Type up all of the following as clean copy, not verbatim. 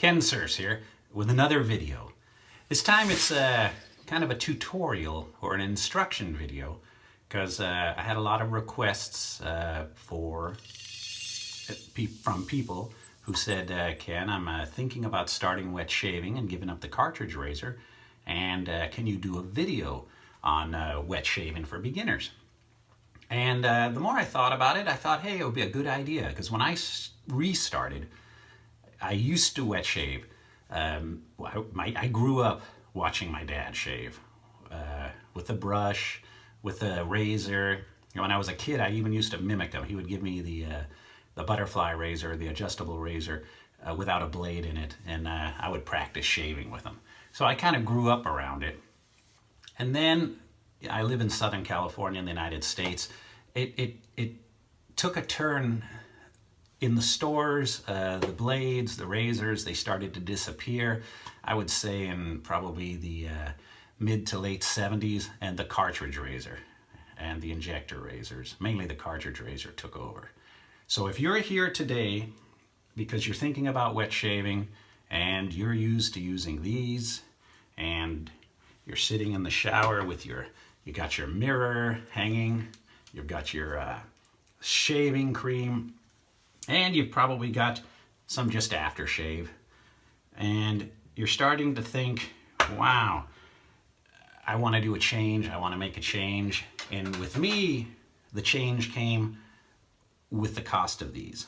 Kensurfs here with another video. This time it's kind of a tutorial or an instruction video because I had a lot of requests from people who said, Ken, I'm thinking about starting wet shaving and giving up the cartridge razor, and can you do a video on wet shaving for beginners? And the more I thought about it, I thought, hey, it would be a good idea, because when I restarted, I used to wet shave. I grew up watching my dad shave with a brush, with a razor. You know, when I was a kid, I even used to mimic him. He would give me the butterfly razor, the adjustable razor, without a blade in it, and I would practice shaving with him. So I kind of grew up around it. And then I live in Southern California in the United States. It took a turn in the stores. The blades, the razors, they started to disappear. I would say in probably the mid to late 70s, and the cartridge razor and the injector razors, mainly the cartridge razor, took over. So if you're here today because you're thinking about wet shaving and you're used to using these, and you're sitting in the shower with you got your mirror hanging, you've got your shaving cream, and you've probably got some just aftershave, and you're starting to think, wow, I want to do a change, I want to make a change. And with me, the change came with the cost of these.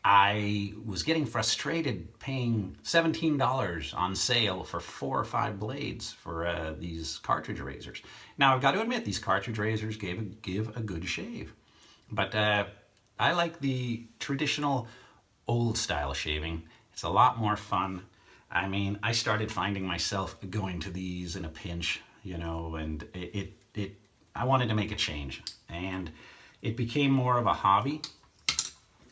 I was getting frustrated paying $17 on sale for 4 or 5 blades for these cartridge razors. Now, I've got to admit, these cartridge razors give a good shave. But I like the traditional old style shaving. It's a lot more fun. I mean, I started finding myself going to these in a pinch, you know, and I wanted to make a change. And it became more of a hobby.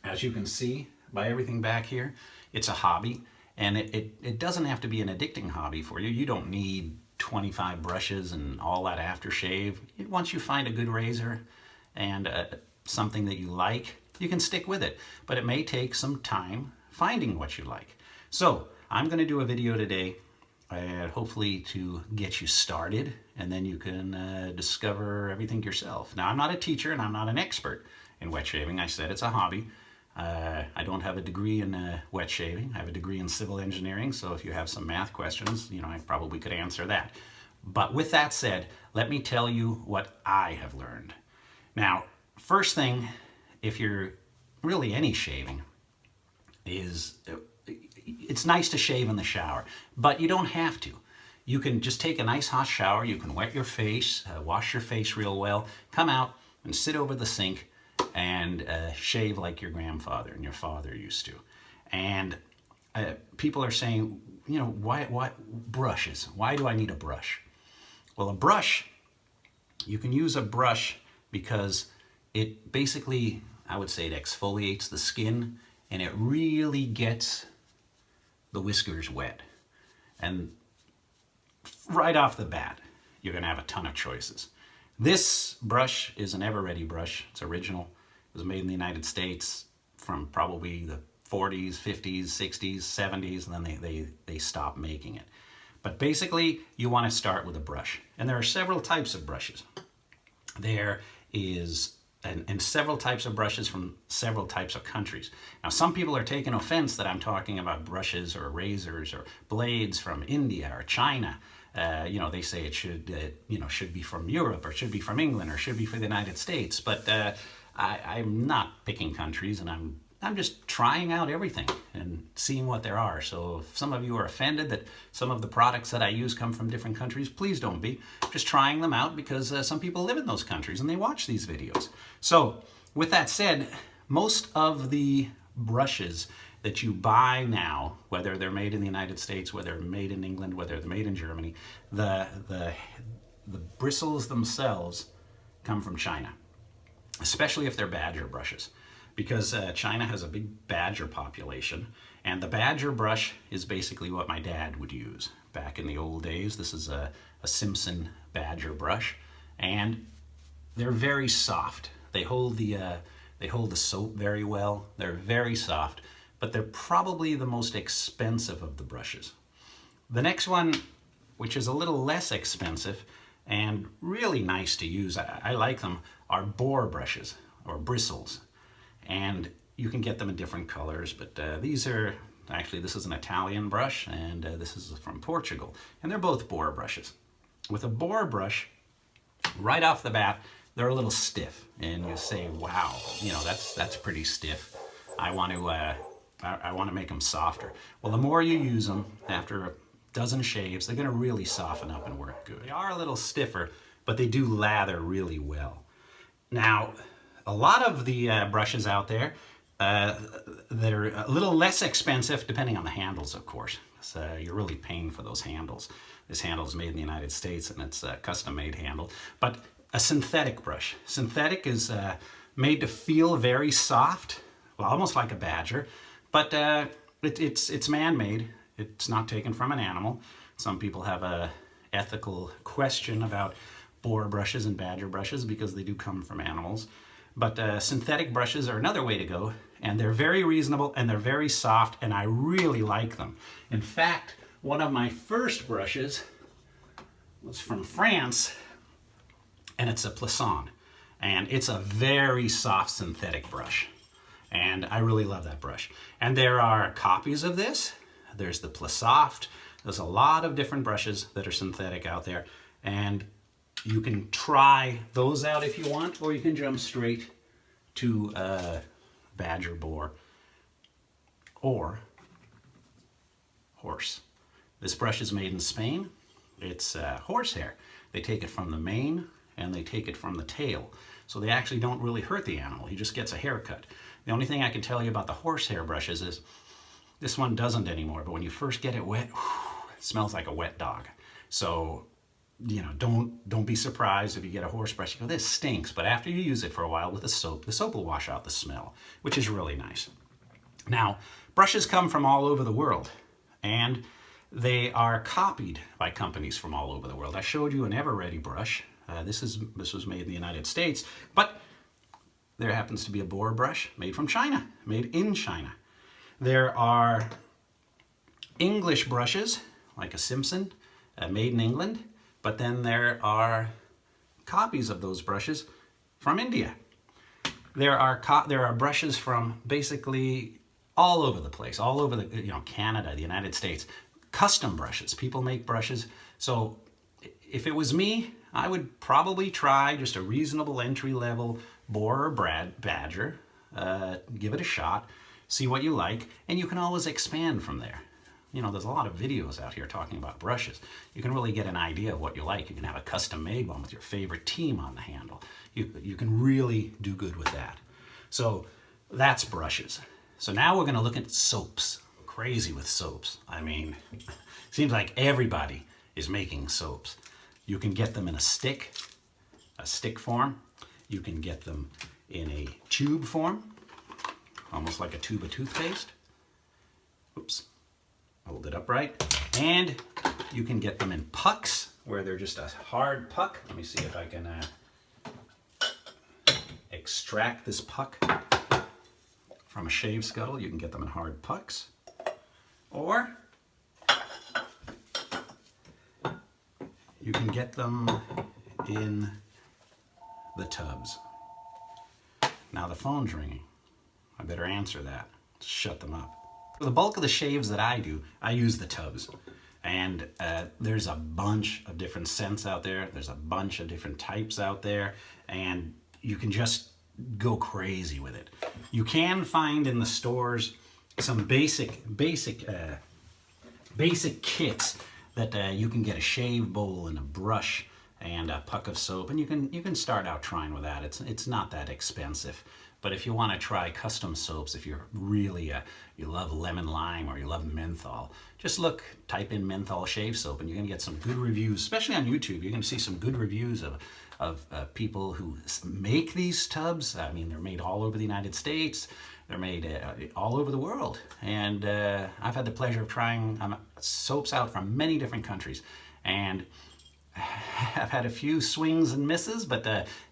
As you can see by everything back here, it's a hobby, and it doesn't have to be an addicting hobby for you. You don't need 25 brushes and all that aftershave. Once you find a good razor and something that you like, you can stick with it. But it may take some time finding what you like. So I'm going to do a video today, hopefully to get you started, and then you can discover everything yourself. Now, I'm not a teacher and I'm not an expert in wet shaving. I said it's a hobby. I don't have a degree in wet shaving. I have a degree in civil engineering, so if you have some math questions, you know, I probably could answer that. But with that said, let me tell you what I have learned. Now, first thing, if you're really any shaving, is it's nice to shave in the shower, but you don't have to. You can just take a nice hot shower, you can wet your face, wash your face real well, come out and sit over the sink and shave like your grandfather and your father used to. And people are saying, you know, why brushes? Why do I need a brush? Well, a brush, you can use a brush because it basically, I would say, it exfoliates the skin, and it really gets the whiskers wet. And right off the bat, you're gonna have a ton of choices. This brush is an ever-ready brush. It's original. It was made in the United States from probably the 40s, 50s, 60s, 70s, and then they stopped making it. But basically, you want to start with a brush. And there are several types of brushes. There is, and several types of brushes from several types of countries. Now, some people are taking offense that I'm talking about brushes or razors or blades from India or China. You know, they say it should, you know, should be from Europe or should be from England or should be for the United States. But I'm not picking countries, and I'm just trying out everything and seeing what there are. So if some of you are offended that some of the products that I use come from different countries, please don't be. I'm just trying them out because some people live in those countries and they watch these videos. So with that said, most of the brushes that you buy now, whether they're made in the United States, whether they're made in England, whether they're made in Germany, the bristles themselves come from China, especially if they're badger brushes, because China has a big badger population, and the badger brush is basically what my dad would use back in the old days. This is a Simpson badger brush, and they're very soft. They hold the soap very well. They're very soft, but they're probably the most expensive of the brushes. The next one, which is a little less expensive and really nice to use, I like them, are boar brushes or bristles. And you can get them in different colors, but these are, actually this is an Italian brush and this is from Portugal. And they're both boar brushes. With a boar brush, right off the bat, they're a little stiff. And you say, wow, you know, that's pretty stiff. I want to make them softer. Well, the more you use them, after a dozen shaves, they're going to really soften up and work good. They are a little stiffer, but they do lather really well. Now, a lot of the brushes out there, they're a little less expensive, depending on the handles, of course. So you're really paying for those handles. This handle is made in the United States, and it's a custom-made handle. But a synthetic brush. Synthetic is made to feel very soft, well, almost like a badger, but it's man-made. It's not taken from an animal. Some people have a ethical question about boar brushes and badger brushes because they do come from animals. But synthetic brushes are another way to go, and they're very reasonable and they're very soft, and I really like them. In fact, one of my first brushes was from France, and it's a Plisson, and it's a very soft synthetic brush, and I really love that brush. And there are copies of this. There's the Plissoft. There's a lot of different brushes that are synthetic out there, and you can try those out if you want, or you can jump straight to badger, boar, or horse. This brush is made in Spain. It's horsehair. They take it from the mane and they take it from the tail. So they actually don't really hurt the animal. He just gets a haircut. The only thing I can tell you about the horsehair brushes is this one doesn't anymore, but when you first get it wet, it smells like a wet dog. So, you know, don't be surprised if you get a horse brush. You go, this stinks, but after you use it for a while with the soap will wash out the smell, which is really nice. Now, brushes come from all over the world, and they are copied by companies from all over the world. I showed you an Ever-Ready brush. This was made in the United States, but there happens to be a boar brush made from China, made in China. There are English brushes, like a Simpson, made in England, but then there are copies of those brushes from India. There are brushes from basically all over the place, all over the, Canada, the United States. Custom brushes. People make brushes. So if it was me, I would probably try just a reasonable entry-level boar or badger. Give it a shot. See what you like, and you can always expand from there. There's a lot of videos out here talking about brushes. You can really get an idea of what you like. You can have a custom-made one with your favorite team on the handle. You can really do good with that. So that's brushes. So now we're going to look at soaps. Crazy with soaps. I mean, seems like everybody is making soaps. You can get them in a stick form. You can get them in a tube form, almost like a tube of toothpaste. Oops. Hold it upright. And you can get them in pucks, where they're just a hard puck. Let me see if I can extract this puck from a shave scuttle. You can get them in hard pucks. Or you can get them in the tubs. Now the phone's ringing. I better answer that. Shut them up. For the bulk of the shaves that I do, I use the tubs. And there's a bunch of different scents out there. There's a bunch of different types out there. And you can just go crazy with it. You can find in the stores some basic kits that you can get a shave bowl and a brush and a puck of soap, and you can start out trying with that. It's not that expensive. But if you want to try custom soaps, if you're really you love lemon lime or you love menthol, just type in menthol shave soap, and you're going to get some good reviews, especially on YouTube. You're going to see some good reviews of people who make these tubs. I mean, they're made all over the United States. They're made all over the world. And I've had the pleasure of trying soaps out from many different countries. And I've had a few swings and misses, but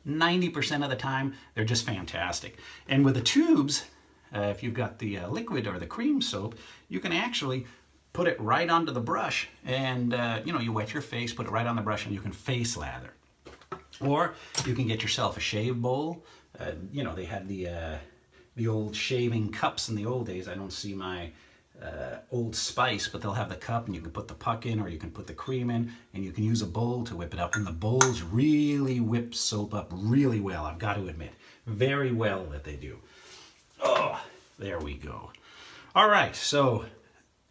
90% of the time, they're just fantastic. And with the tubes, if you've got the liquid or the cream soap, you can actually put it right onto the brush, and you know, you wet your face, put it right on the brush, and you can face lather. Or you can get yourself a shave bowl. You know, they had the old shaving cups in the old days. I don't see my Old Spice, but they'll have the cup, and you can put the puck in, or you can put the cream in, and you can use a bowl to whip it up. And the bowls really whip soap up really well, I've got to admit. Very well that they do. Oh, there we go. All right, so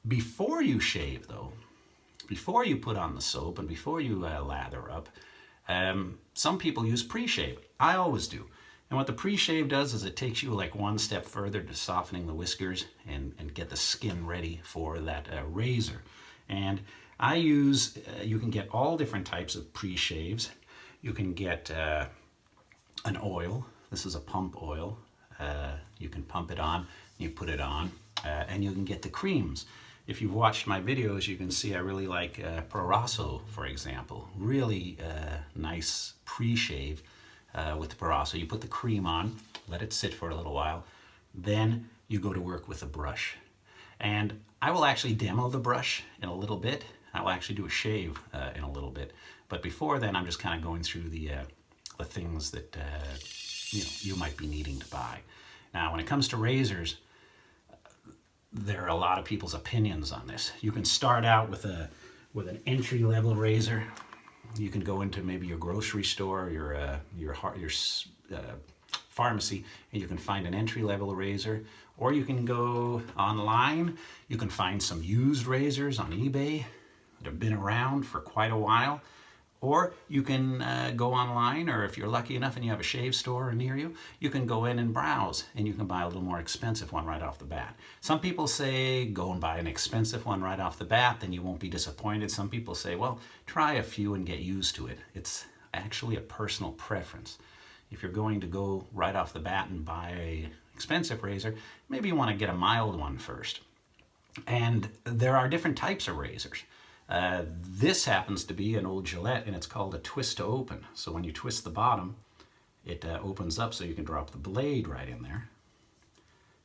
before you shave, though, before you put on the soap and before you lather up, some people use pre-shave. I always do. And what the pre-shave does is it takes you like one step further to softening the whiskers and get the skin ready for that razor. And I use, you can get all different types of pre-shaves. You can get an oil. This is a pump oil. You can pump it on, you put it on, and you can get the creams. If you've watched my videos, you can see I really like Preshave, for example. Really nice pre-shave with the Preshave. You put the cream on, let it sit for a little while, then you go to work with a brush. And I will actually demo the brush in a little bit. I will actually do a shave in a little bit. But before then, I'm just kind of going through the things that you know, you might be needing to buy. Now, when it comes to razors, there are a lot of people's opinions on this. You can start out with an entry-level razor. You can go into maybe your grocery store, your pharmacy, and you can find an entry-level razor. Or you can go online. You can find some used razors on eBay that have been around for quite a while. Or you can go online, or if you're lucky enough and you have a shave store near you, you can go in and browse, and you can buy a little more expensive one right off the bat. Some people say go and buy an expensive one right off the bat, then you won't be disappointed. Some people say, well, try a few and get used to it. It's actually a personal preference. If you're going to go right off the bat and buy an expensive razor, maybe you want to get a mild one first. And there are different types of razors. This happens to be an old Gillette, and it's called a twist to open. So when you twist the bottom, it opens up so you can drop the blade right in there.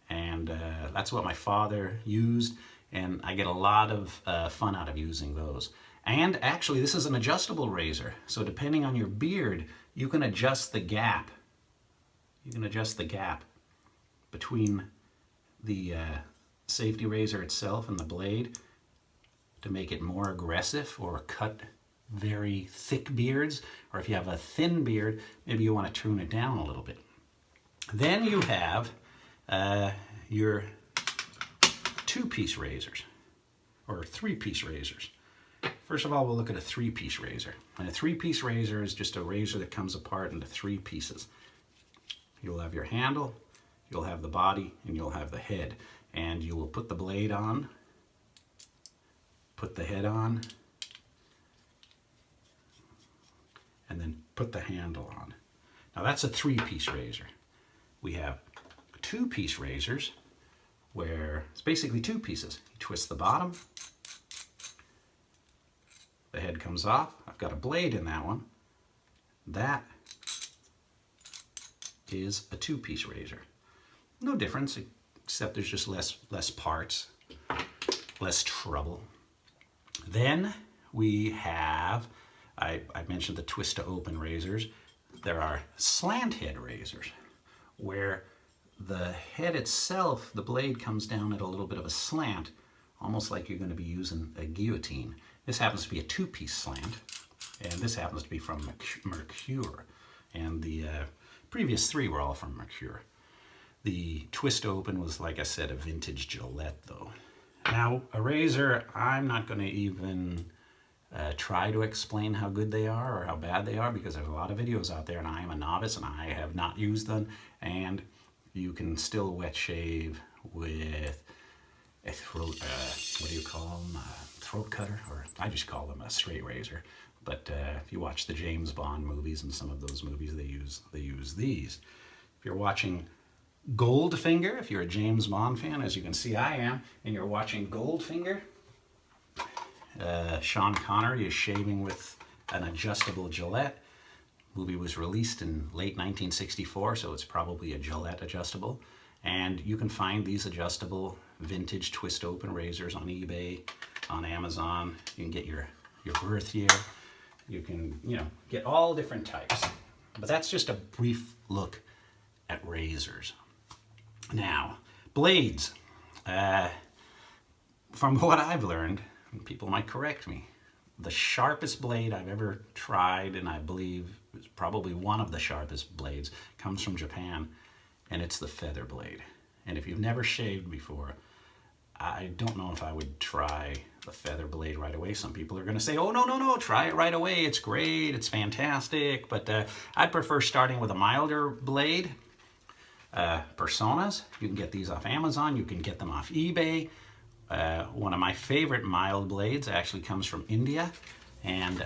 And that's what my father used, and I get a lot of fun out of using those. And actually, this is an adjustable razor. So depending on your beard, you can adjust the gap. You can adjust the gap between the safety razor itself and the blade to make it more aggressive, or cut very thick beards. Or if you have a thin beard, maybe you want to tune it down a little bit. Then you have your two-piece razors, or three-piece razors. First of all, we'll look at a three-piece razor. And a three-piece razor is just a razor that comes apart into three pieces. You'll have your handle, you'll have the body, and you'll have the head. And you will put the blade on, put the head on, and then put the handle on. Now that's a three-piece razor. We have two-piece razors where it's basically two pieces. You twist the bottom, the head comes off. I've got a blade in that one. That is a two-piece razor. No difference, except there's just less parts, less trouble. Then we have, I mentioned the twist to open razors. There are slant head razors where the head itself, the blade comes down at a little bit of a slant, almost like you're going to be using a guillotine. This happens to be a two-piece slant, and this happens to be from Mercure. And the previous three were all from Mercure. The twist to open was, like I said, a vintage Gillette, though. Now, a razor, I'm not going to even try to explain how good they are or how bad they are, because there's a lot of videos out there, and I am a novice and I have not used them. And you can still wet shave with a throat, what do you call them? Throat cutter, or I just call them a straight razor. But if you watch the James Bond movies, and some of those movies, they use these. If you're watching Goldfinger, if you're a James Bond fan, as you can see I am, and you're watching Goldfinger, Sean Connery is shaving with an adjustable Gillette. The movie was released in late 1964, so it's probably a Gillette adjustable. And you can find these adjustable vintage twist open razors on eBay, on Amazon. You can get your birth year. You can, get all different types. But that's just a brief look at razors. Now, blades. From what I've learned, and people might correct me, the sharpest blade I've ever tried, and I believe is probably one of the sharpest blades, comes from Japan, and it's the feather blade. And if you've never shaved before, I don't know if I would try the feather blade right away. Some people are going to say, oh, no, try it right away. It's great, it's fantastic. But I'd prefer starting with a milder blade. Personas, you can get these off Amazon, you can get them off eBay. One of my favorite mild blades actually comes from India, and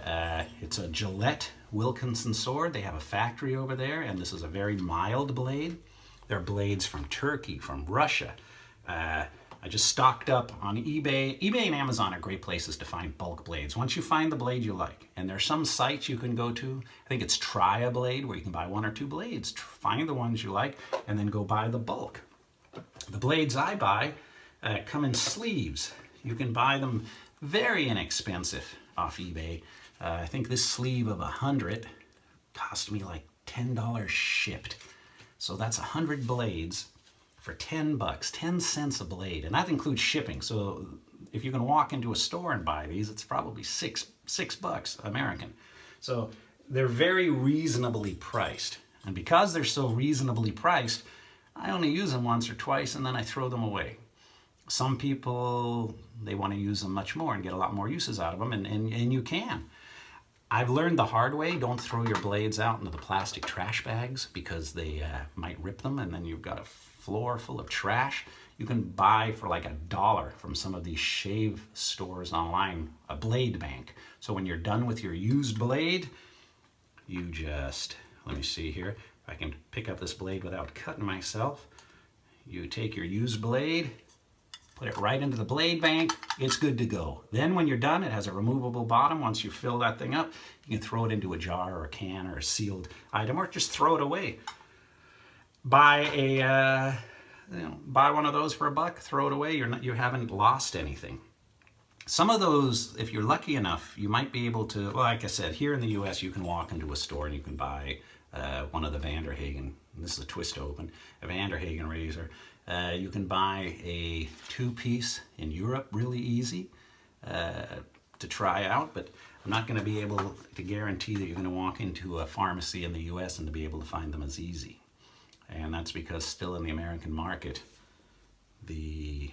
it's a Gillette Wilkinson sword. They have a factory over there, and this is a very mild blade. They're blades from Turkey, from Russia. I just stocked up on eBay. eBay and Amazon are great places to find bulk blades. Once you find the blade you like, and there's some sites you can go to, I think it's Try a Blade, where you can buy 1 or 2 blades. Find the ones you like, and then go buy the bulk. The blades I buy come in sleeves. You can buy them very inexpensive off eBay. I think this sleeve of 100 cost me like $10 shipped. So that's 100 blades for 10 bucks, 10 cents a blade, and that includes shipping. So if you can walk into a store and buy these, it's probably six bucks American. So they're very reasonably priced, and because they're so reasonably priced, I only use them once or twice and then I throw them away. Some people, they want to use them much more and get a lot more uses out of them, and you can. I've learned the hard way, don't throw your blades out into the plastic trash bags, because they might rip them and then you've got a floor full of trash. You can buy for like $1 from some of these shave stores online a blade bank. So when you're done with your used blade, you just, let me see here, if I can pick up this blade without cutting myself. You take your used blade, put it right into the blade bank, it's good to go. Then when you're done, it has a removable bottom. Once you fill that thing up, you can throw it into a jar or a can or a sealed item, or just throw it away. Buy one of those for $1, throw it away, you haven't lost anything. Some of those, if you're lucky enough, you might be able to, well, like I said, here in the US, you can walk into a store and you can buy one of the Van Der Hagen, this is a twist open, a Van Der Hagen razor. You can buy a 2-piece in Europe really easy to try out, but I'm not going to be able to guarantee that you're going to walk into a pharmacy in the US and to be able to find them as easy. And that's because still in the American market, the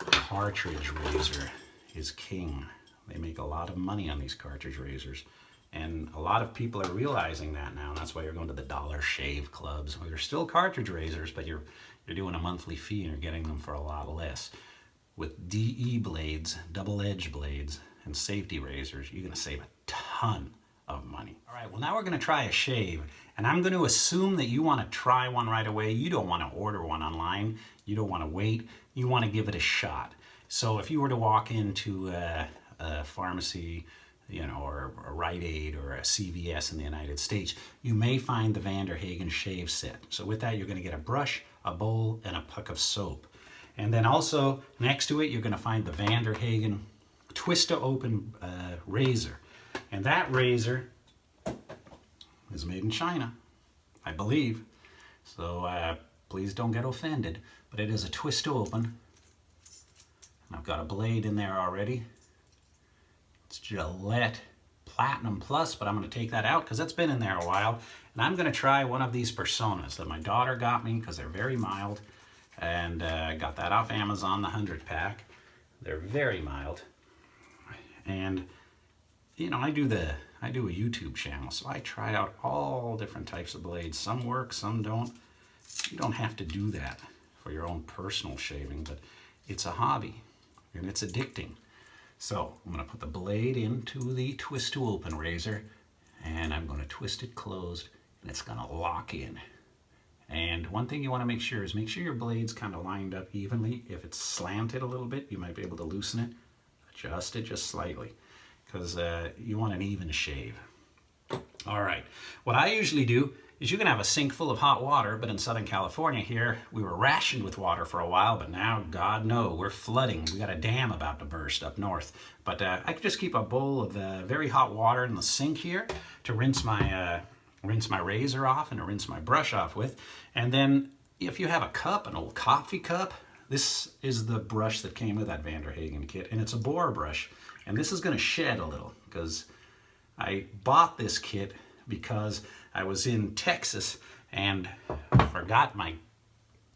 cartridge razor is king. They make a lot of money on these cartridge razors. And a lot of people are realizing that now. And that's why you're going to the dollar shave clubs, where they're still cartridge razors, but you're doing a monthly fee and you're getting them for a lot less. With DE blades, double-edged blades, and safety razors, you're going to save a ton of money. All right, well, now we're going to try a shave, and I'm going to assume that you want to try one right away. You don't want to order one online. You don't want to wait. You want to give it a shot. So if you were to walk into a pharmacy, or a Rite Aid or a CVS in the United States, you may find the Van Der Hagen shave set. So with that, you're going to get a brush, a bowl, and a puck of soap. And then also next to it, you're going to find the Van Der Hagen twist-to-open razor. And that razor is made in China, I believe. So please don't get offended, but it is a twist-to-open. And I've got a blade in there already. It's Gillette Platinum Plus, but I'm going to take that out because it's been in there a while. And I'm going to try one of these Personas that my daughter got me because they're very mild. And I got that off Amazon, the 100 pack. They're very mild. And, I do a YouTube channel, so I try out all different types of blades. Some work, some don't. You don't have to do that for your own personal shaving, but it's a hobby and it's addicting. So I'm going to put the blade into the twist-to-open razor, and I'm going to twist it closed, and it's going to lock in. And one thing you want to make sure is your blade's kind of lined up evenly. If it's slanted a little bit, you might be able to loosen it, adjust it just slightly, because you want an even shave. All right, what I usually do is you can have a sink full of hot water, but in Southern California here, we were rationed with water for a while, but now, God no, we're flooding. We got a dam about to burst up north. But I could just keep a bowl of very hot water in the sink here to rinse my razor off and to rinse my brush off with. And then if you have a cup, an old coffee cup, this is the brush that came with that Van Der Hagen kit, and it's a boar brush. And this is gonna shed a little because I bought this kit because I was in Texas and forgot my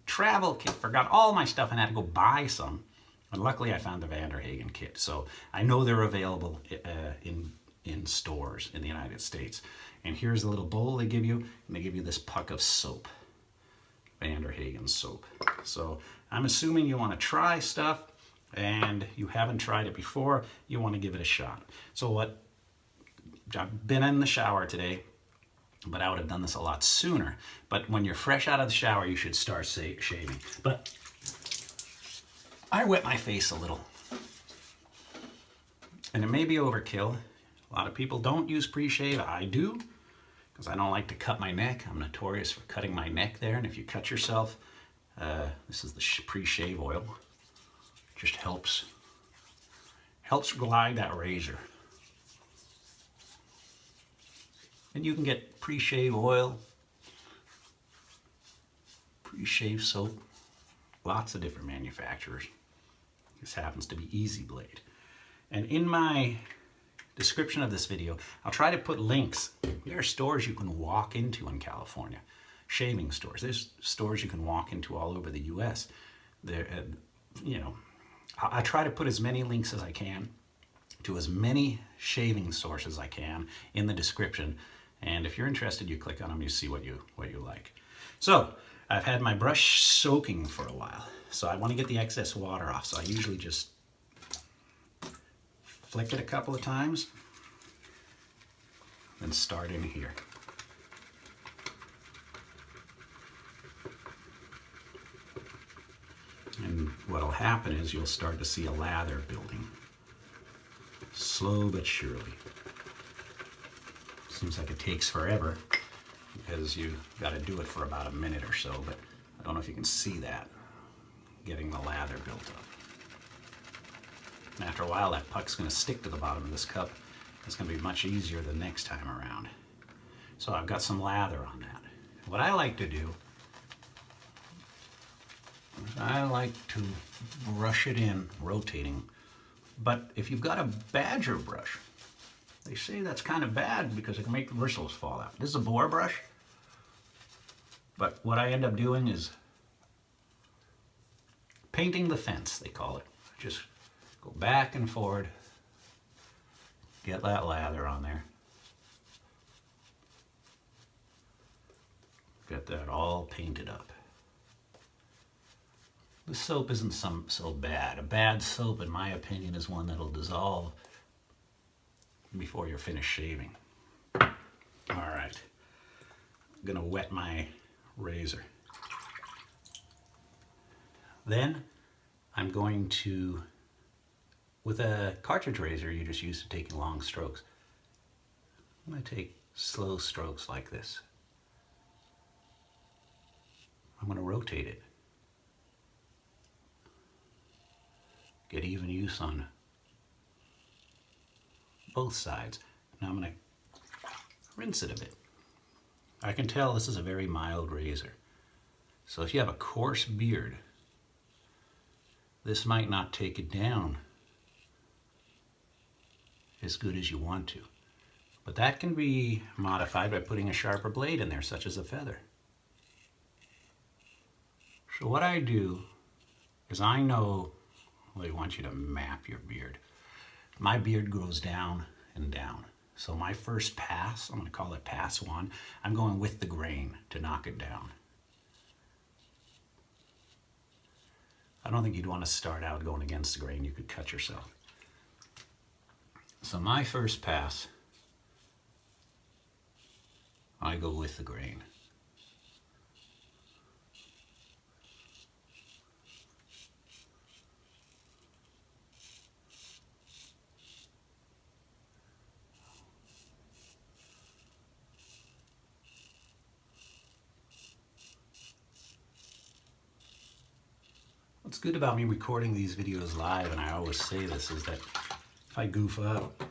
travel kit, forgot all my stuff, and had to go buy some. And luckily I found the Van Der Hagen kit. So I know they're available in stores in the United States. And here's the little bowl they give you, and they give you this puck of soap, Van Der Hagen soap. So I'm assuming you want to try stuff and you haven't tried it before, you want to give it a shot. So I've been in the shower today, but I would have done this a lot sooner. But when you're fresh out of the shower, you should start shaving. But I wet my face a little. And it may be overkill. A lot of people don't use pre-shave. I do, because I don't like to cut my neck. I'm notorious for cutting my neck there. And if you cut yourself, this is the pre-shave oil. It just helps glide that razor. And you can get pre-shave oil, pre-shave soap, lots of different manufacturers. This happens to be Easy Blade. And in my description of this video, I'll try to put links. There are stores you can walk into in California, shaving stores. There's stores you can walk into all over the US. There, I try to put as many links as I can to as many shaving sources as I can in the description. And if you're interested, you click on them, you see what you like. So I've had my brush soaking for a while. So I want to get the excess water off. So I usually just flick it a couple of times, then start in here. And what'll happen is you'll start to see a lather building. Slow but surely. Seems like it takes forever because you got to do it for about a minute or so, but I don't know if you can see that, getting the lather built up. And after a while, that puck's going to stick to the bottom of this cup. It's going to be much easier the next time around. So I've got some lather on that. What I like to do is I like to brush it in, rotating. But if you've got a badger brush, they say that's kind of bad because it can make the bristles fall out. This is a boar brush, but what I end up doing is painting the fence, they call it. Just go back and forward, get that lather on there, get that all painted up. The soap isn't so bad. A bad soap, in my opinion, is one that'll dissolve before you're finished shaving. All right, I'm gonna wet my razor. Then I'm going to, with a cartridge razor, you're just used to taking long strokes. I'm gonna take slow strokes like this. I'm gonna rotate it. Get even use on both sides. Now I'm going to rinse it a bit. I can tell this is a very mild razor. So if you have a coarse beard, this might not take it down as good as you want to. But that can be modified by putting a sharper blade in there, such as a feather. So what I do is I know, well, they want you to map your beard. My beard grows down and down. So my first pass, I'm going to call it pass one, I'm going with the grain to knock it down. I don't think you'd want to start out going against the grain. You could cut yourself. So my first pass, I go with the grain. What's good about me recording these videos live, and I always say this, is that if I goof up,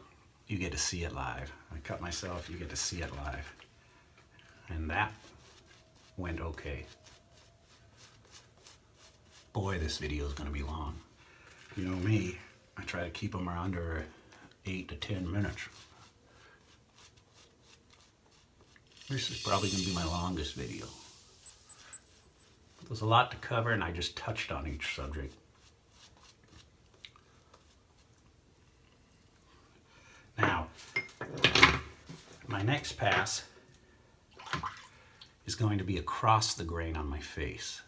you get to see it live. I cut myself, you get to see it live. And that went okay. Boy, this video is going to be long. You know me, I try to keep them under 8 to 10 minutes. This is probably going to be my longest video. There's a lot to cover, and I just touched on each subject. Now, my next pass is going to be across the grain on my face.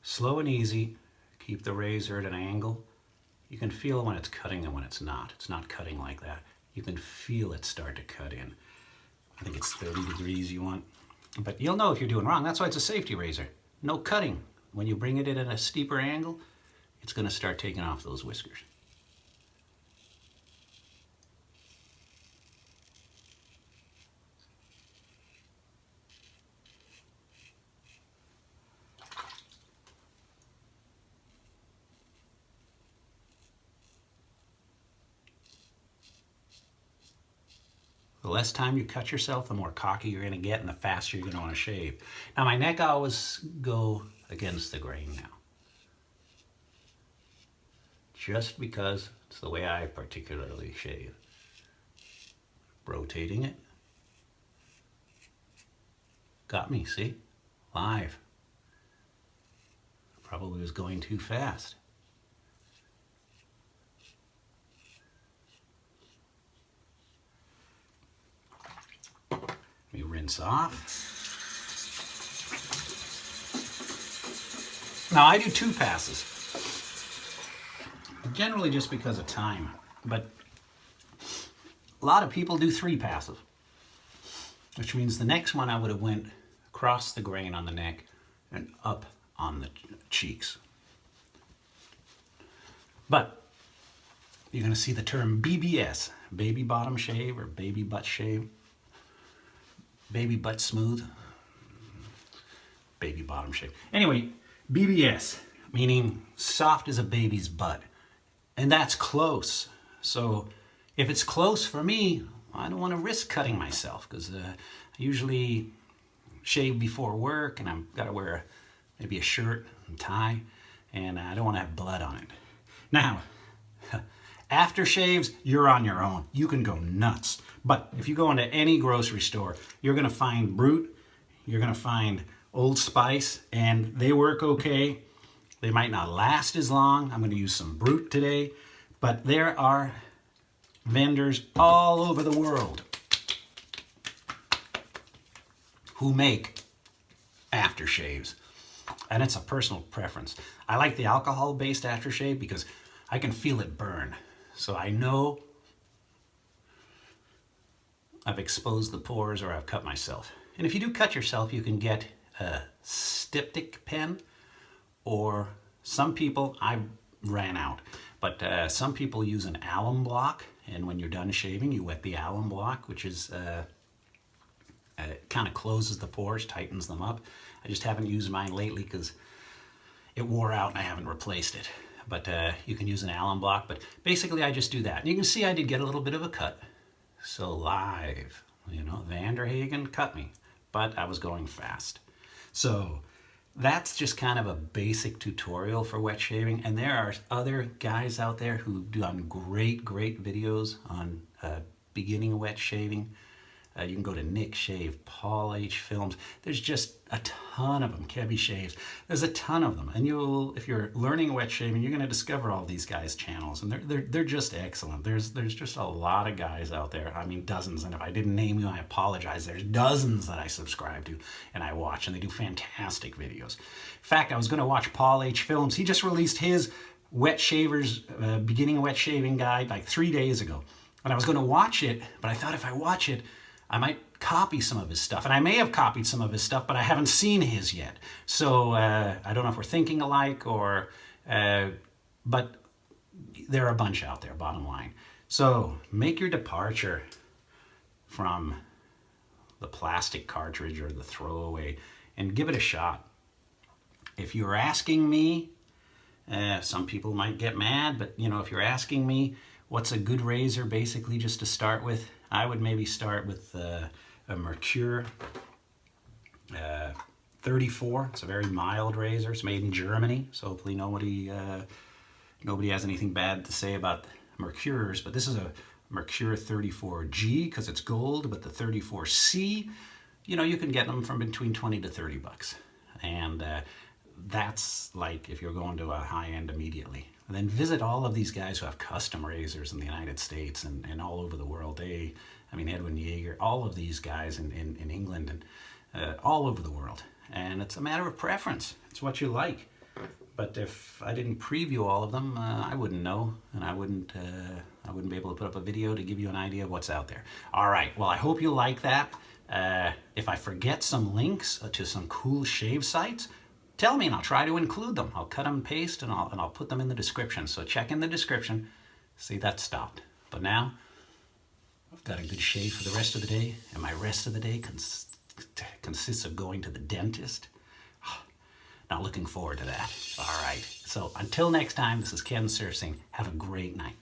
Slow and easy, keep the razor at an angle. You can feel when it's cutting and when it's not. It's not cutting like that. You can feel it start to cut in. I think it's 30 degrees you want. But you'll know if you're doing wrong. That's why it's a safety razor. No cutting. When you bring it in at a steeper angle, it's going to start taking off those whiskers. The less time you cut yourself, the more cocky you're going to get and the faster you're going to want to shave. Now my neck, I always go against the grain now. Just because it's the way I particularly shave. Rotating it. Got me, see? Live. Probably was going too fast. Let me rinse off. Now I do 2 passes. Generally just because of time, but a lot of people do 3 passes. Which means the next one I would have went across the grain on the neck and up on the cheeks. But you're going to see the term BBS, baby bottom shave or baby butt shave. Baby butt smooth, baby bottom shave. Anyway, BBS, meaning soft as a baby's butt. And that's close. So if it's close for me, I don't want to risk cutting myself because I usually shave before work and I've got to wear maybe a shirt and tie and I don't want to have blood on it. Now, aftershaves, you're on your own. You can go nuts. But if you go into any grocery store, you're going to find Brut, you're going to find Old Spice, and they work okay. They might not last as long. I'm going to use some Brut today. But there are vendors all over the world who make aftershaves. And it's a personal preference. I like the alcohol-based aftershave because I can feel it burn. So I know I've exposed the pores or I've cut myself. And if you do cut yourself, you can get a styptic pen, or some people, I ran out, but some people use an alum block, and when you're done shaving, you wet the alum block, which is it kind of closes the pores, tightens them up. I just haven't used mine lately because it wore out and I haven't replaced it. But you can use an alum block, but basically I just do that. And you can see I did get a little bit of a cut. So live, you know, Van Der Hagen cut me, but I was going fast. So that's just kind of a basic tutorial for wet shaving. And there are other guys out there who've done great videos on beginning wet shaving. You can go to Nick Shave, Paul H. Films. There's just a ton of them. Kebby Shaves. There's a ton of them. And you'll, if you're learning wet shaving, you're going to discover all these guys' channels. And they're just excellent. There's just a lot of guys out there. I mean, dozens. And if I didn't name you, I apologize. There's dozens that I subscribe to and I watch. And they do fantastic videos. In fact, I was going to watch Paul H. Films. He just released his wet shavers, beginning wet shaving guide like 3 days ago. And I was going to watch it, but I thought if I watch it, I might copy some of his stuff. And I may have copied some of his stuff, but I haven't seen his yet. So I don't know if we're thinking alike or, but there are a bunch out there, bottom line. So make your departure from the plastic cartridge or the throwaway, and give it a shot. If you're asking me, some people might get mad, but you know, if you're asking me what's a good razor basically just to start with, I would maybe start with a Merkur 34. It's a very mild razor. It's made in Germany, so hopefully nobody has anything bad to say about Merkurs, but this is a Merkur 34G because it's gold, but the 34C, you know, you can get them from between 20 to 30 bucks. And that's like if you're going to a high end immediately. And then visit all of these guys who have custom razors in the United States and all over the world. Edwin Yeager, all of these guys in England and all over the world. And it's a matter of preference. It's what you like. But if I didn't preview all of them, I wouldn't know, and I wouldn't be able to put up a video to give you an idea of what's out there. All right, well, I hope you like that. If I forget some links to some cool shave sites, tell me and I'll try to include them. I'll cut and paste and I'll put them in the description. So check in the description. See, that stopped. But now, I've got a good shave for the rest of the day, and my rest of the day consists of going to the dentist. Not looking forward to that. All right. So until next time, this is Kensurfs saying, have a great night.